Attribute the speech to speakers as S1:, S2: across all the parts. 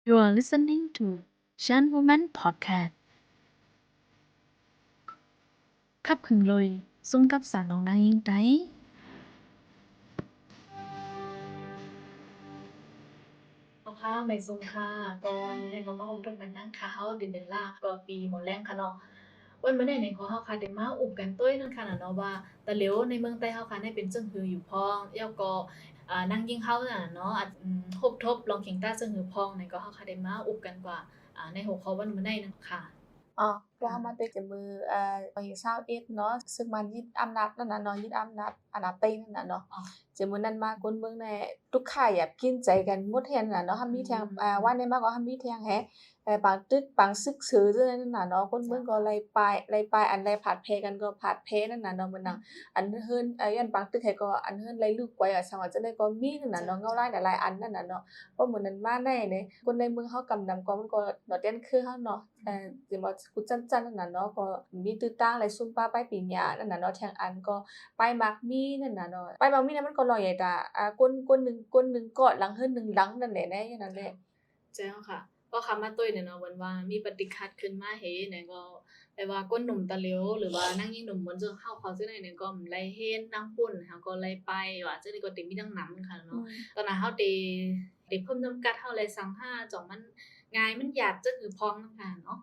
S1: You are listening to Shan Woman Podcast ขับขึงเลยซุ้มกับสารน้องนางยิงไดค่ะไม่ซุ่มค่ะก็ให้เขามาอบรมกันนั่งค่ะเฮาเดือนลากก็ปีหมดแรงค่ะเนาะวันมื้อนี้ในขอเฮาค่ะได้มาอุบกันตุ้ยนั่นค่ะเนาะว่าตะเหลียวในเมืองใต้เฮาค่ะได้เป็นจึงฮืออยู่พ้องแล้วก็นางยิงเฮาน่ะเนาะทบทบลองเขียงต้าจึงฮือพ้องในก็เฮาค่ะได้มาอุบกันกว่าในหัวข้อวันมื้อนี้นั่นค่ะ
S2: Rahmat keมือbagi Southeast เนาะซึ่งมันยึดอำนาจนั่นน่ะเนาะยึดอำนาจอาณาตินั่นน่ะเนาะจะมื้อนั้นมาคนเมืองแน่ทุกข่ายอะกินใจกันหมดแฮนน่ะเนาะมีแทงว่าในมาก็มีแทงแฮบางตึกบางซึกซือซื่อนั่นน่ะเนาะคนเมืองก็ไล่ปายอันไล่ผาดแพกันก็ผาดแพนั่นน่ะเนาะมื้อนั้นอันเฮินยันบางตึกให้ก็อันเฮินไล่ลูกไว้อะสังว่าจะได้ก็มีนั่นน่ะเนาะเงาหลายหลายอันนั่นน่ะเนาะเพราะมื้อนั้นมาแน่เนี่ยคนในเมืองเฮากำนำก็มันก็เนาะเต้นคือเฮาเนาะสิมากูจันนั่นน่ะเนาะก็มีตื้อตางหลายซุมป้าไปปีหญ้านั่นน่ะเนาะแทงอันก็ไปมักมีนั่นน่ะเนาะไปมักมีนั้นมันก็ลอยใหญ่ตาก้นหนึ่งกอดหลังเฮินหนึ่งหลังนั่นแหละแน่อย่างนั้นแหละ
S1: เจ้าค่ะก็คำมาตุ้ยเนี่ยเนาะวันว่ามีปฏิฆาตขึ้นมาเฮเนี่ยก็แปลว่าก้นหนุ่มตะเหลียวหรือว่านั่งยิงหนุ่มเหมือนจะเข้าเขาซื่อไหนเนี่ยก็ไล่เฮ็ดนั่งปุ่นเฮาก็ไล่ไปว่าจังได๋ก็ติมีทั้งนำค่ะเนาะตอนนั้นเฮาได้เพิ่มจำกัดเฮาเลยสั่งห้าจ่องมันง่ายมันหยาดจักคือพองนำค่ะเนาะ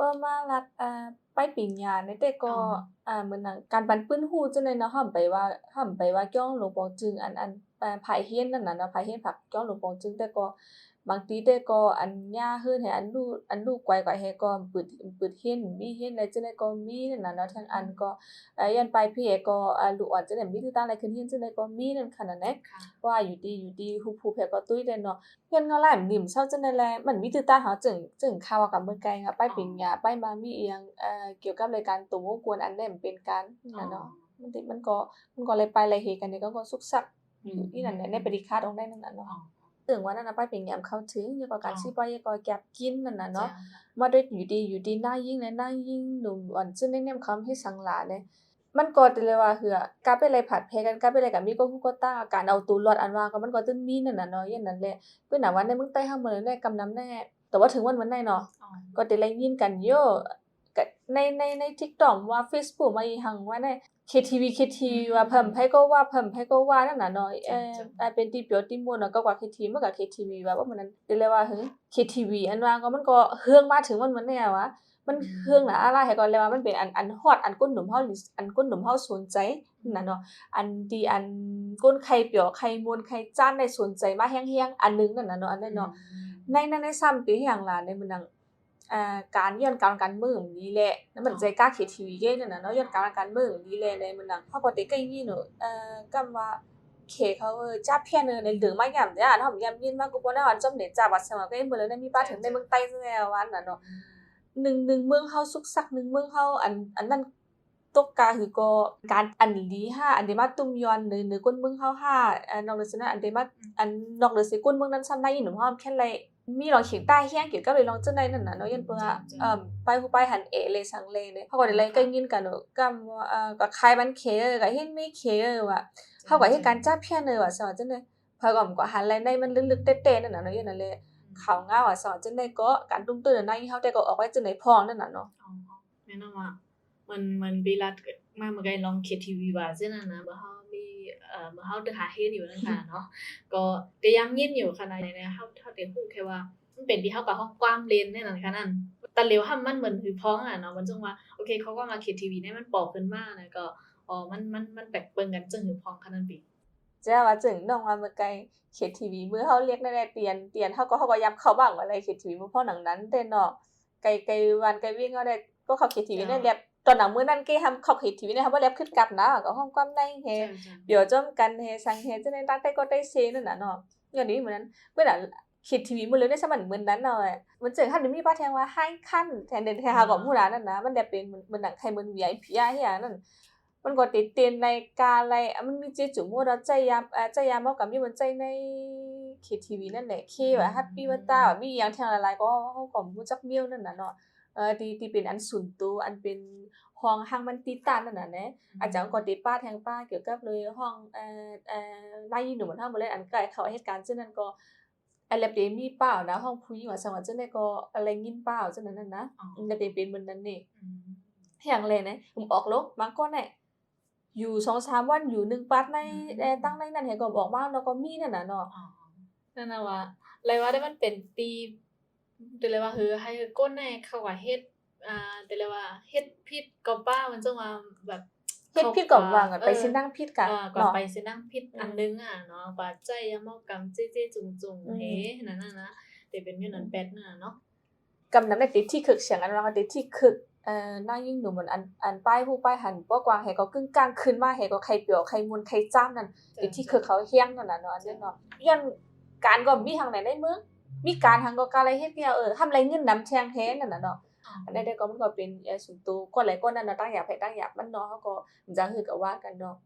S2: Pemalat Pai Pinyan te ko menang kan ban pun hu chân này nó hầmไปว่าจ้องหลวงปองจึงอันภายเฮียนนั่นน่ะเนาะภายเฮียนผักจ้องหลวงปองจึงแต่ก็บางทีแต่ก็อันย่าเฮือนให้อันลูกไกวให้ก็ปึดเฮียนมีเฮียนได้จังได๋ก็มีนั่นน่ะเนาะทั้งอันก็ยันไปพี่ก็ลูกอ่อนจังได๋มีคือตั้งหลายขึ้นเฮียนจังได๋ก็มีนั่นค่ะนั่นแหละว่าอยู่ดีฮู้ๆแพ้ก็ตุ้ยได้เนาะ เพื่อนเขาหลายนิ่มเซาจังได๋แลมันมีตื้อตาเขาจึงข่าวกับเมืองไกลค่ะไปเป็นหยาไปมามีอิหยังเกี่ยวกับรายการตัววงกวนอันนั้นเป็นการนั่นเนาะมันก็เลยไปเลยเฮกันนี่ก็สุกซักอยู่อีนั่นแหละในปฏิฆาตองได้นั่นน่ะเนาะถึงว่านั้นน่ะไปเป็นยามเข้าถึงอยู่ก็การสิไปก็แก็บกินนั่นน่ะเนาะมาด้วยอยู่ดีหน้ายิ่งเลยหน้ายิ่งหนุ่มอ่อนซึ่งได้แนมคำให้สังหลาเนี่ยมันก็ติเลยว่าเหือกาไปเลยผัดเพกันกาไปเลยก็มีก็ฮู้ก็ตาการเอาตัวรอดอันว่าก็มันก็ตึ้นมีนั่นน่ะเนาะอย่างนั้นแหละ cứ nàoวันในเมืองใต้เฮามื้อนั้นได้กำนำแน่แต่ว่าถึงวันนั้นเนาะก็ได้ยินกันเยอะก็ใน TikTok ว่า Facebook มาอีหังว่าใน KTV ว่าเพิ่มไผก็ว่านั่นน่ะเนาะเป็นที่เปียวที่ม่วนเนาะก็ว่า KTV มันก็ KTV ว่ามื้อนั้นได้เลยว่าKTV อันว่าก็มันก็เฮืองมาถึงวันแน่วะมันเฮืองน่ะอะไรให้ก่อนเลยว่ามันเป็นอันฮอดอันก้นหนุ่มเฮาอันก้นหนุ่มเฮาสนใจนั่นน่ะเนาะ อันที่อันก้นไข่เปียวไข่มวนไข่จ้านได้สนใจมาแห้งๆอันนึงนั่นน่ะเนาะอันนั้นเนาะในนั้นได้ซ้ำติอย่างล่ะในมื้อนั้นการย้อนการเมืองนี่แหละแล้วมันใจกล้า KTV เกนั่นน่ะเนาะย้อนการเมืองนี่แหละในมื้อนั้นเฮาก็ได้ใกล้ยินเนาะกำว่าเคเขาจ้าเพี้ยนในเดืองมายามจ้าเนาะยามยินมากูบ่ได้ว่าจำได้จ้าว่าสมัยก็มื้อแล้วมีป้าถึงในเมืองใต้ซะแล้วว่านั่นเนาะหนึ่งเมืองเฮาสุกซักหนึ่งเมืองเฮาอันนั้น Tokka thì cóการอันลีห้าอันเดมาตุมยอนหรือก้นเมืองเฮาห้านอกจากนั้นอันเดมาอันนอกเหนือสิก้นเมืองนั้นซ้ำได้หนุ่มเฮาแค่ไรมีลองเขียนใต้แห้งเกี่ยวกับเลยลองจังได๋นั่นน่ะเนาะยันเปิ้นไปผู้ไปหันเอเลยสังเลเนี่ยเฮาก็ได้ไล่ใกล้ยินกันเนาะกำว่าก็คายมันเคก็เฮ็ดไม่เคว่าเฮาก็เฮ็ดการจับเพี้ยนเลยว่าสอนจังได๋พอยก็ก็หันไล่ในมันลึกๆเตะๆนั่นน่ะเนาะยันนั่นแหละเขางาว่าสอนจังได๋ก็การตุ้มตื้อในเฮาแต่ก็ออกไว้จังได๋พองนั่นน่ะเนาะ
S1: แม่นว่ามันเวลามาเมื่อไกลลอง KTV ว่าซื่อนั้นนะบ่เฮามีเมื่อเฮาได้หาเฮ็ดอยู่นั่นค่ะเนาะก็แต่ยังยินอยู่ขนาดนี้เฮาได้ฮู้แค่ว่ามันเป็นที่เฮากับห้องความเล่นในนั้นค่ะนั่นแต่เหลียวห่ำมันเหมือนคือพ้องอะเนาะมันจังว่าโอเคเขาก็มา KTV เนี่ยมันปอกขึ้นมาแล้วก็มันแปลกเปิงกันจังคือพ้องค่ะนั่นปิ
S2: จะว่าจึงน้องว่าเมื่อไกล KTV มื้อเฮาเรียกได้เตียนเฮาก็ยับเข้าบ้างว่าอะไร KTV มื้อพอหนังนั้นแต่เนาะไกลวันไกลวิ่งเฮาได้ก็เข้า KTV ได้เรียบตอนหนังมื้อนั้นเก้ทำเข้า KTV ได้เฮาบ่แลบขึ้นกลับนะก็ห้องความในเฮเดี๋ยวจ้อมกันเฮสังเฮจังได๋ตักแต่ก็ได้เซนั่นน่ะเนาะย้อนนี้มื้อนั้นมื้อนั้น KTV มื้อเลยได้สมันมื้อนั้นเนาะมันจึงคันมีป้าแทงว่าให้คันแทนเดนแทเฮาก็ฮู้นั้นนะมันได้เป็นมื้อนั้นใครมื้อ VIP อะเฮียนั่น มันก็ติดเตียนในกาไรมันมีเจจุ่มว่าเราใจยามเอากับมีมันใจใน KTV นั่นแหละเคว่าแฮปปี้ว่าตาว่ามีหยังแทงหลายๆก็เฮาก็รู้จักเมียวนั่นน่ะเนาะที่เป็นอันส่วนตัวอันเป็นห้องหังมันติดตานนั่นน่ะแหนะอาจารย์ก็ติดป้าแทงป้าเกี่ยวกับเลยห้องนายหนุ่มเฮาบ่เลยอันใกล้เข้าเหตุการณ์ซึ่งนั้นก็ อันแลบเดมีเปล่านะห้องผู้หญิงว่าสังว่าจังได๋ก็อะไรยินเปล่าจังนั้นน่ะนะ
S1: อ๋อ
S2: แล้วเดเป็นเหมือนนั้นนี่
S1: อืม
S2: อย่างเลยนะผมออกลกบางคนน่ะอยู่2-3 วันอยู่1ปัดในตั้งในนั้นให้ก็ออกมาแล้วก็มีนั่นน่ะเนาะ
S1: อ๋อนั่นน่ะว่าเลยว่าได้มันเป็นตีแต่เลยว่าคือให้ก้นในเขาว่าเฮ็ดแต่เลยว่าเฮ็ดผิดก็ป้ามันจังว่าแบบ
S2: เฮ็ดผิดก็ว่ากันไปสินั่งผิดกะ
S1: ก็
S2: เนาะ
S1: ไปสินั่งผิดอันนึงเนาะว่าใจยามอกรรมเจ๊ๆจุงๆเฮ้นั่นน่ะนะแต่เป็นอยู่นั้นแปดนั่นน่ะเนาะ
S2: กำนำได้ติดที่คึกเสียงอันว่าติดที่คึกนางยิ่งหนูเหมือนอันป้ายผู้ป้ายหันบ่กว่าให้ก็กึ่งกลางขึ้นมาให้ก็ไข่เปียวไข่มุนไข่จ้ามนั่นติดที่คึกเขาเฮียงนั่นน่ะเนาะอันนี้เนาะย้อนการก็มีทางไหนในเมืองมีการทางก็การอะไรเฮ็ดเดียวทำไรเงินนำแทงแท้นั่นน่ะเนาะอันนั้นได้ก็มันก็เป็นส่วนตัวคนหลายคนนั่นน่ะตั้งอยากให้ตั้งอยากมันเนาะเฮาก็จะคือก็ว่ากันเนาะ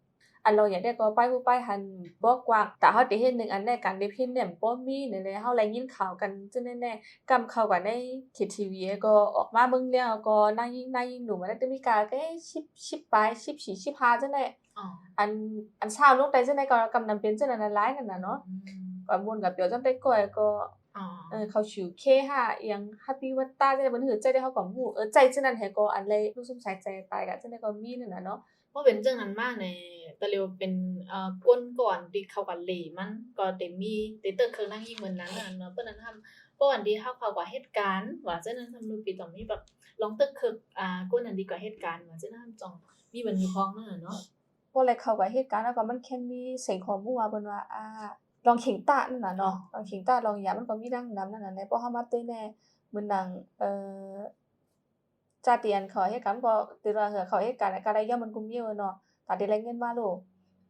S2: อันเราอยากได้ก็ป้ายผู้ป้ายหันบ่กว้างแต่เฮาได้เฮ็ดนึงอันในการได้พิมพ์เนี่ยบ่มีนั่นแหละเฮาไรยินข่าวกันจังแน่ๆกำเข้ากันใน KTV ก็ออกมาเบิ่งแล้วก็นางยิ่งหนูมันได้มีการก็10ปลาย14 15จังได๋
S1: อ๋อ
S2: อันเช้าลงได้จังได๋ก็กำนำเป็นจังนั้นหลายนั่นน่ะเนาะก็ม่วนกับเปียวจังได๋ก้อยก็
S1: อ๋อ
S2: เขาชื่อ K5 อีหยัง Happy Watta จังได๋บ่ฮู้ใจได้เฮาก็ฮู้ใจจังนั้นให้ก็อันเลยรู้สึกสายใจตายก็จังได๋ก็มีนั่นน่ะเนาะ
S1: บ่เป็นจังนั้นมาในตะเลียวเป็นก้นก่อนที่เขาก็เหลมันก็ได้มีได้เติกเครื่องนั่งยิงเหมือนนั้นน่ะเนาะเปิ้นนั้นทำเพราะอันที่เขาก็เหตุการณ์ว่าจังนั้นทำดูปีต้องมีแบบลองตึกคึกก้นอันดีกว่าเหตุการณ์ว่าจังนั้นจ้องมีบันทึกของนั่นน่ะเนาะ
S2: บ่เลยเข้ากับเหตุการณ์แล้วก็มันแค่มีเสียงข้อมูลว่าเพิ่นว่าลองเข็งตานั่นน่ะเนาะลองเข็งตาลองหยามันก็มีดังนำนั่นน่ะแหละเพราะเฮามาตื้อแน่มื้อนั้นจาเตียนเขาเหตุการณ์ก็ตื้อว่าเขาเหตุการณ์ก็ได้ย่อมันกุมเมียวเนาะตาได้รายเงินมาโล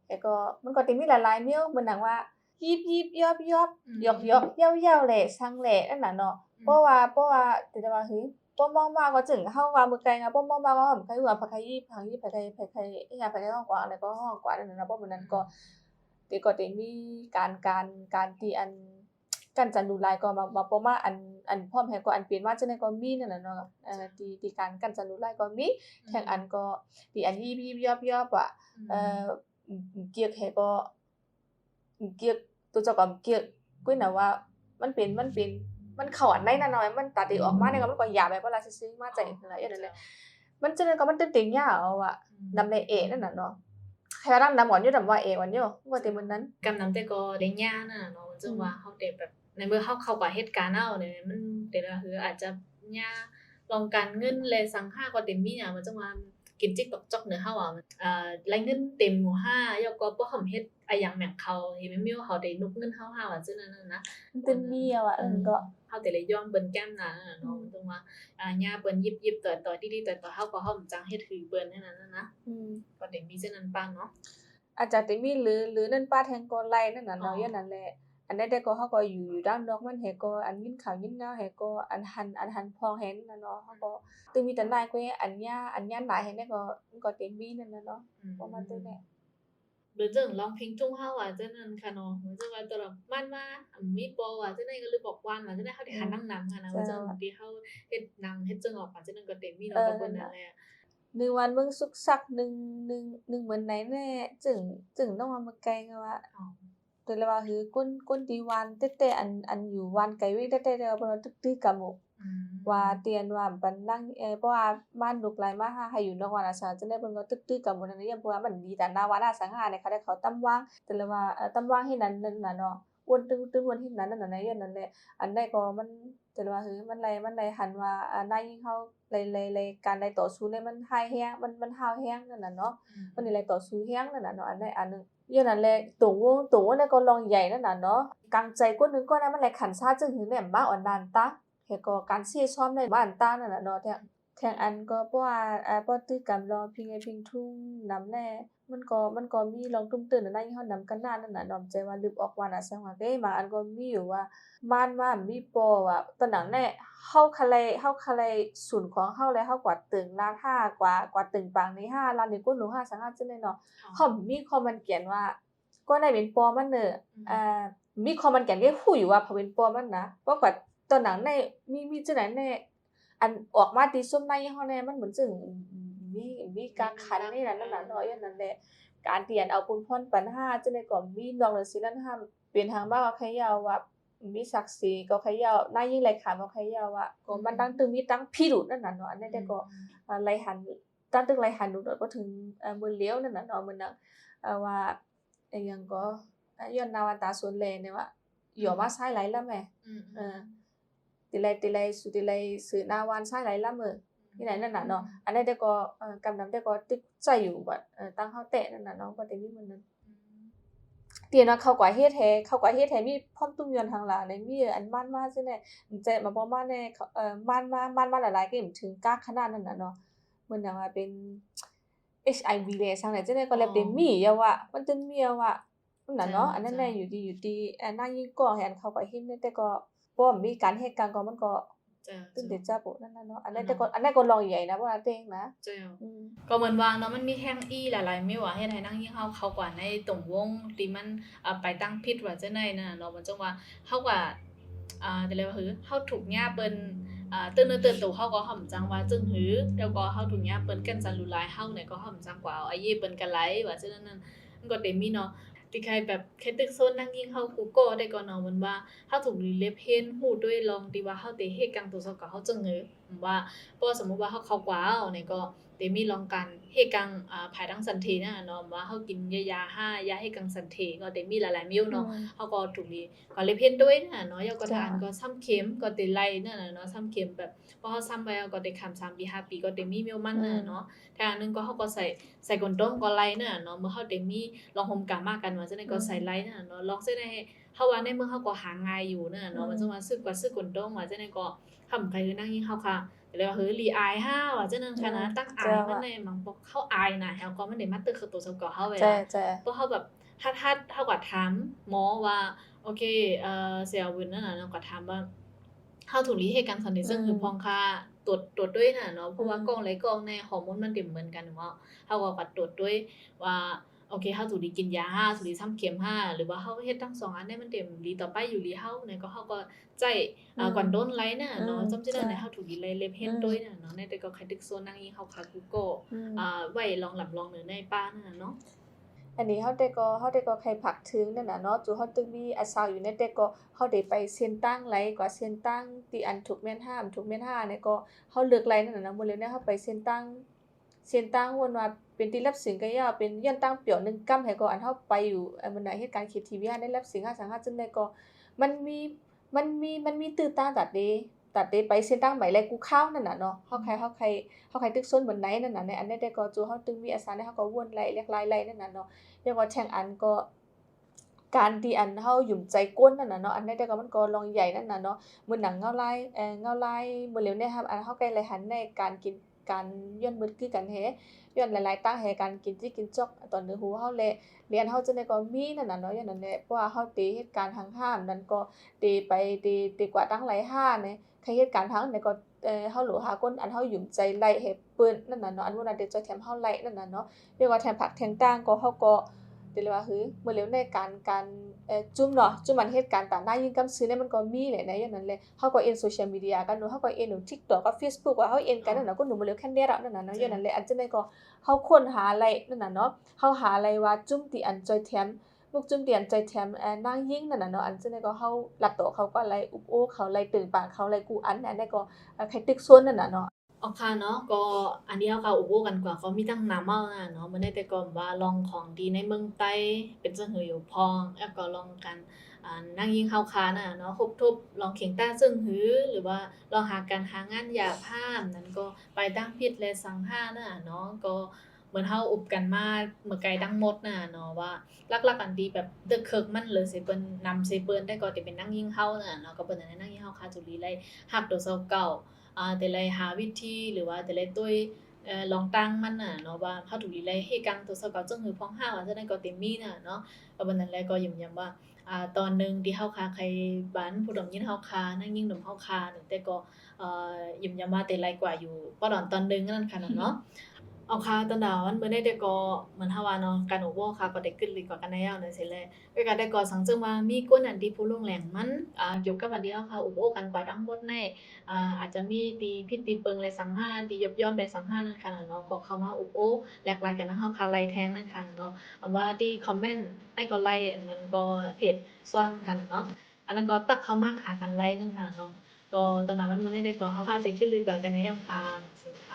S2: แล้วก็มันก็สิมีหลายๆเมียวมื้อนั้นว่ายิบๆยอบๆยอกๆเย้าๆแหละซังแหละนั่นน่ะเนาะเพราะว่าแต่ว่าเฮ้ยป้อมองมาก็จึงเฮาว่ามื้อไกลนะป้อมองมาก็หอมไผว่าผักไผยี่ผักยี่ไผไผอีหยังไผได้ฮ้องกว่าอะไรก็ฮ้องกว่านั่นน่ะนะเพราะมื้อนั้นก็ได้มีการที่อันกันจันดูลายก็มาป้อมาอันพร้อมแฮก็อันเปลี่ยนมาจังได๋ก็มีนั่นน่ะเนาะที่การกันจันดูลายก็มีแทงอันก็ที่อันยิบๆยอบๆอะเกียกแฮก็เกียกตัวเจ้าก็เกียกกุ้ยน่ะว่ามันเป็นมันเข้าอันในนั่นน่ะมันตัดออกมาเนี่ยก็มันก็หยาบแบบว่าล่ะซื่อๆมาใจนั่นล่ะอย่างนั้นแหละมันจังได๋ก็มันตื่นยาวอะนำในเอนั่นน่ะเนาะแค่นำหวานอยู่นำว่าเอหวานอยู่ว่าแต่มื้อนั้น
S1: กำนำแต่ก็ได้ย่านั่นน่ะเนาะมันจังว่าเฮาได้แบบในเมื่อเฮาเข้ากับเหตุการณ์เอาเนี่ยมันแต่ละคืออาจจะย่าลองการเงินเลยสังหาก็เต็มมีหยังมันจังว่ากินจิกตอกจอกเนื้อเฮารายเงินเต็มหมู่5ยก็บ่หอมเฮ็ดอะหยังแหม่งเขาเห็นมีว่าเขาได้นุกเงินเฮาว่าจังนั้นน่ะนะ
S2: มันเป็นเมียวอะก็
S1: เฮาแต่ละย่อมเปิ้นแก้มหน้านั่นน่ะเนาะมันจังว่าย่าเปิ้นยิบๆต่อยๆติๆต่อยๆเฮาก็เฮาจังเฮ็ดคือเปิ้นนั่นน่ะนะก็ได้มีจังนั้นบ้างเนาะ
S2: อาจจะมีหรือนั่นป้าแทงก็ไล่นั่นน่ะเนาะอย่างนั้นแหละอันนั้นแต่ก็เฮาก็อยู่ด้านนอกมันแฮก็อันยินข่าวยินงาวแฮก็อันหันพองแฮนน่ะเนาะเฮาก็ตึงมีแต่นายก็อันยาหลายแฮนก็มันก็เต็มมีนั่นน่ะเนาะประมาณนั้นแหละ
S1: หรือจังร้องเพลงจุ้งเฮาว่าจังนั้นค่ะเนาะมันจังว่าตลอดมันมามีปอว่าจังได๋ก็เลยบอกว่าจังได๋เฮาได้หันนำค่ะนะว่าจังที่เฮาเฮ็ดหนังเฮ็ดจังออกมาจังนั้นก็เต็มมีเนาะกับเพิ่นนั่นแหละ
S2: 1 วันเบิ่งสุกสัก1เหมือนไหนแน่จึงต้องเอามาแกล้งว่าแต่ละว่าคือก้นดีวานแต่อันอยู่วานไกลเว้แต่ว่าเพิ่นตึกๆกะหมกว่าเตียนว่าปันนั่งเพราะว่าบ้านลูกหลายมาหาให้อยู่นอกวานอาสาจังได๋เพิ่นก็ตึกๆกะหมกนั่นเนี่ยเพราะว่ามันดีแต่หน้าวานาสังหารเนี่ยเขาได้เขาตำวางแต่ละว่าตำวางเฮ็ดนั้นนั่นน่ะเนาะอ้วนตึงๆอ้วนเฮ็ดนั้นนั่นน่ะอย่างนั้นแหละอันใดก็มันแต่ว่าคือมันไล่หันว่านายยิงเฮาไล่การไล่ต่อสู้เนี่ยมันหายแฮงมันห้าวแฮงนั่นน่ะเนาะมันนี่ไล่ต่อสู้แฮงนั่นน่ะเนาะอันใดอันนึงอย่างนั้นแหละตัวเนี่ยก็ลองใหญ่นั่นน่ะเนาะกลางใจคนนึงก็นะมันไล่ขันซาจึงหือแหนมมาอ่อนดานตาเฮก็การเสียซ้อมได้บ้านตานั่นน่ะเนาะแทงอันก็เพราะว่าบ่ตื้อกำรอพิงพิงทุ่งนำแน่มันก็มีลองตุ้มตื้นนั่นเฮานำกันนานนั่นน่ะน้อมใจว่าลืมออกว่าน่ะซังว่าบางอันก็มีอยู่ว่าม่านว่ามีปอว่าตอนนั้นแน่เฮาคะเลยศูนย์ของเฮาแล้วเฮากว่าตึงล้านห้ากว่าตึงปางนี้5ล้านนี่กุ้นหนู5สังหาจังได๋เนาะเฮามีคอมมันเขียนว่าก็ได้เป็นปอมันเด้อมีคอมมันเขียนได้ฮู้อยู่ว่าเขาเป็นปอมันนะเพราะว่าตอนนั้นแน่มีจังได๋แน่อันออกมาติซุมในเฮาแน่มันเหมือนจึงมีการคันนี่นั่นน่ะเนาะอย่างนั้นแหละการเตียนเอาปุ้นพรปัญหาจังได๋ก็มีนอกเหนือสิ่งนั้นห้ามเปลี่ยนทางบ้านว่าใครยาวว่า มีศักดิ์ศรีก็ใครยาวหน้ายิ่งไหลขาบ่ใครยาวอะก็มันตั้งตึงมีตั้งพี่ดุนั่นน่ะเนาะอันนั้นแต่ก็ไหลหันตั้งตึงไหลหันดุก็ถึงมื้อเลี้ยวนั่นน่ะเนาะมื้อน่ะว่าอิหยังก็ย้อนนาวาตาสวนแลเนี่ยว่าหยอมาซ้ายไหลละแม่ติไลสุติไลสือนาวานซ้ายไหลละมื้อที่ไหนนั่นน่ะเนาะอันนั้นแต่ก็กำนำแต่ก็ตึกใจอยู่บัดตั้งเฮาแตะนั่นน่ะเนาะก็แต่มีมื้อนั้นเตียนว่าเขากว่าเฮ็ดแท้มีพร้อมตุ้มยอนทางหลังในมีอันมันมาซื่อแน่ใจมาบ่มาแน่มันหลายๆก็ถึงกากขนาดนั้นน่ะเนาะเหมือนว่าเป็น HIV เลยซังไหนจังได๋ก็เลยเป็นมียาวะมันตึงมียาวะนั่นน่ะเนาะอันนั้นแหละอยู่ดีนางยิงก่อให้อันเขาก็เฮ็ดแต่ก็บ่มีการเฮ็ดการก็มันก็ตึงเดจ้าโปนั่นน่ะเนาะอันนั้นแต่ก็อันนั้นก็ลองใหญ่นะบ่ว่าเต็งนะ
S1: เจ้าก็เหมือนว่าเนาะมันมีแฮงอีหลายๆไม่ว่าเฮ็ดให้นางยิงเฮาเข้ากว่าในตรงวงที่มันไปตั้งผิดว่าจังได๋น่ะเนาะมันจังว่าเฮาก็แต่เลยว่าเฮาถูกย่าเปิ้นตื่นเนื้อตื่นตัวเฮาก็ฮ้อมจังว่าจึงหือแล้วก็เฮาถูกย่าเปิ้นกันจันรุหลายเฮาเนี่ยก็ฮ้อมจังกว่าเอาอาเยเปิ้นกันหลายว่าจังนั้นมันก็ได้มีเนาะที่ใครแบบใครตึกโซนนางยิงเฮากูก็ได้ก็เนาะมันว่าเฮาถูกรีเลฟเห็นฮู้ด้วยลองที่ว่าเฮาได้เฮ็ดกังตัวเซาก็เฮาจึงหือว่าพอสมมุติว่าเฮาเข้ากว่าเอาเนี่ยก็ได้มีลองกันเฮ็ดกังภายทางสันเทนั่นน่ะเนาะว่าเฮากินยาห้ายาเฮ็ดกังสันเทก็ได้มีหลายๆมิ้วเนาะเฮาก็ถูกดีก็เลยเพ็นด้วยน่ะเนาะยาก็ทานก็ซ้ำเข็มก็ได้ไล่นั่นน่ะเนาะซ้ำเข็มแบบพอเฮาซ้ำไปก็ได้ค้ำ3ปี5ปีก็ได้มีมิ้วมันน่ะเนาะถ้าอันนึงก็เฮาก็ใส่คอนโดมก็ไล่นั่นน่ะเนาะเมื่อเฮาได้มีลองห่มกะมากันว่าจังได๋ก็ใส่ไล่นั่นน่ะเนาะลองใส่ได้เฮาว่าในเมืองเฮาก็หาง่ายอยู่นั่นน่ะเนาะมันจังว่าซื้อคอนโดมว่าจังได๋ก็คำใครคือนั่งยิงเฮาค่ะเลยว่าลีอายห้าว่าจังนั้นค่ะนะตั้งอายมันในบางปอกเฮาอายน่ะแฮวก็มันได้มาตึกคือตัวเจ้าก็เฮาไว้ล่ะเพราะเฮาแบบถ้าเฮาก็ถามหมอว่าโอเคเสี่ยวบุญนั่นน่ะเนาะก็ถามว่าเฮาถูกลีเฮ็ดกันซั่นนี่ซึ่งคือพ้องค่าตรวจด้วยน่ะเนาะเพราะว่ากล้องหลายกล้องในฮอร์โมนมันได้เหมือนกันเนาะเฮาก็ตรวจด้วยว่าโอเคเฮาถูกลีกินยาถูกลีซ้ำเข็มหรือว่าเฮาเฮ็ดทั้ง2อันได้มันเต็มลีต่อไปอยู่ลีเฮาเนี่ยก็เฮาก็ใจก่อนโดนไลน่ะเนาะจำจิได้ในเฮาถูกลีไลเล็บเฮ็ดด้วยน่ะเนาะในแต่ก็ใครตึกโซนนางยิงเฮาคากูก็ไว้ลองหลับลองเหนือในป้านั่นน่ะเนาะ
S2: อันนี้เฮาแต่ก็ใครผักถึงนั่นน่ะเนาะจูเฮาตึงมีอาสาวอยู่ในแต่ก็เฮาได้ไปเซ็นตั้งไหลกว่าเซ็นตั้งที่อันถูกแม่นห้ามถูกแม่นห้าเนี่ยก็เฮาเลือกไหลนั่นน่ะนะบ่แล้วเนี่ยเฮาไปเซ็นตั้งวนว่าเป็นที่รับสินก็ยาวเป็นย้อนตั้งเปี่ยว1กำให้ก็อันเฮาไปอยู่มื้อน่ะเฮ็ดการ KTV ได้รับสิน525จังได๋ก็มันมีมันมีตื้อตาตัดเดไปเส้นทางใบแลกูข้าวนั่นน่ะเนาะเฮาใครตึกซนบนไหนนั่นน่ะในอันใดแต่ก็จูเฮาตึงมีอาสาในเฮาก็วนไล่เรียกไล่นั่นน่ะเนาะเรียกว่าแช่งอันก็การที่อันเฮาหยุมใจก้นนั่นน่ะเนาะอันใดแต่ก็มันก็ลองใหญ่นั่นน่ะเนาะมื้อหนังเงาลายมื้อเหลียวเนี่ยครับอันเฮาใกล้ไหลหันในการกินการย้อนเบิดคือกันแฮย้อนหลายๆตั้งให้การกินจิกินจอกตอนเนื้อหูเฮาแลเรียนเฮาจังได๋ก็มีนั่นน่ะเนาะอย่างนั้นแหละเพราะว่าเฮาเตเหตุการณ์ห่างๆนั้นก็เตไปเตกว่าตั้งหลายห้าเนี่ย ใครเหตุการณ์ทางใดก็เฮาหลู่หาคนอันเฮาหยุมใจไล่ให้เปิ้นนั่นน่ะเนาะอันว่าน่ะเดี๋ยวจะแถมเฮาไล่นั่นน่ะเนาะเรียกว่าแถมผักแถมต่างก็เฮาก็เรียกว่ามื้อแล้วในการจุ่มเนาะจุ่มอันเหตุการณ์ต่างหน้ายิงกำซื้อเนี่ยมันก็มีแหละในอย่างนั้นแหละเฮาก็เอ็น social media กันเนาะเฮาก็เอ็น TikTok กับ Facebook ว่าเฮาเอ็นกันนั่นน่ะก็หนูมื้อแล้วแค่นี้ละนั่นน่ะเนาะอย่างนั้นแหละอันจังได๋ก็เฮาค้นหาไล่นั่นน่ะเนาะเฮาหาไล่ว่าจุ่มที่อันจอยแถม ลูกจุ่มเตียนใจแถมนางยิ่งนั่นน่ะเนาะอันจังได๋ก็เฮาลัดโตเขาก็ไล่อุบโอ้เขาไล่ตึงปางเขาไล่กูอันนั้นได้ก็ใครตึกซวนนั่นน่ะเนาะ
S1: อ๋อค่ะเนาะก็อันที่เฮาเข้าอุโบกันกว่าก็มีตั้งน้ำเมาน่ะเนาะมื้อนี้แต่ก่อนว่าลองของดีในเมืองไต้เป็นจั่งหืออยู่พองแล้วก็ลองกันนางยิงเฮาคาน่ะเนาะคบทบลองเข็งต้าซึ่งหือหรือว่าลองหาการหางานหยาบห้ามนั้นก็ไปตั้งพิษและสังหาน่ะเนาะก็เหมือนเฮาอุบกันมาเมื่อไกลดังหมดน่ะเนาะว่าลักๆอันที่แบบตึกเคิกมันเลยสิเปิ้นนำสิเปิ้นแต่ก็สิเป็นนางยิงเฮาน่ะเนาะก็เปิ้นนั่นนางยิงเฮาคาจุลีไลฮักตัวเซาเก่า แต่lạiหาวิธีหรือว่าแต่lại tôi ลองตั้งมันน่ะเนาะว่าเฮาถูกลีแลเฮ็ดกังตัวเซาเก่าจังหือพ้องห้าว่าจังได๋ก็เต็มมีน่ะเนาะก็บัดนั้นแหละก็ย้ำๆว่าตอนหนึ่งที่เฮาคาใครบ้านผู้ดอกยินเฮาคานั่งยิงหนุ่มเฮาคานั่นแต่ก็ย้ำๆว่าแต่หลายกว่าอยู่ปะดอนตอนหนึ่งนั่นค่ะเนาะเอาค่ะตอนดาวันมื้อนี้แต่ก็เหมือนเฮาว่าเนาะการโอเวอร์ค่ะก็ได้ขึ้นเลยกว่ากันแล้วนั่นสิแหละก็ก็ได้ก็สังจึงว่ามีคนอันที่ผู้ลงแหล่งมันเกี่ยวกับอันที่เฮาค่ะโอเวอร์กันกว่าทั้งหมดใน อาจจะมีตีพิษตีเปิงและสังหารตียบย่อมและสังหารนั่นค่ะเนาะก็เข้ามาอุโอ้แหลกหลายกันนะเฮาค่ะไล่แทงนั่นค่ะเนาะว่าที่คอมเมนต์ให้ก็ไล่อันนั้นก็เพจซ่อนกันเนาะ อันนั้นก็ตักเข้ามาหากันไล่นั่นค่ะเนาะก็ตอนนั้นมันไม่ได้ก็เขาพาไปขึ้นเรือกันในยามพาสิค่ะ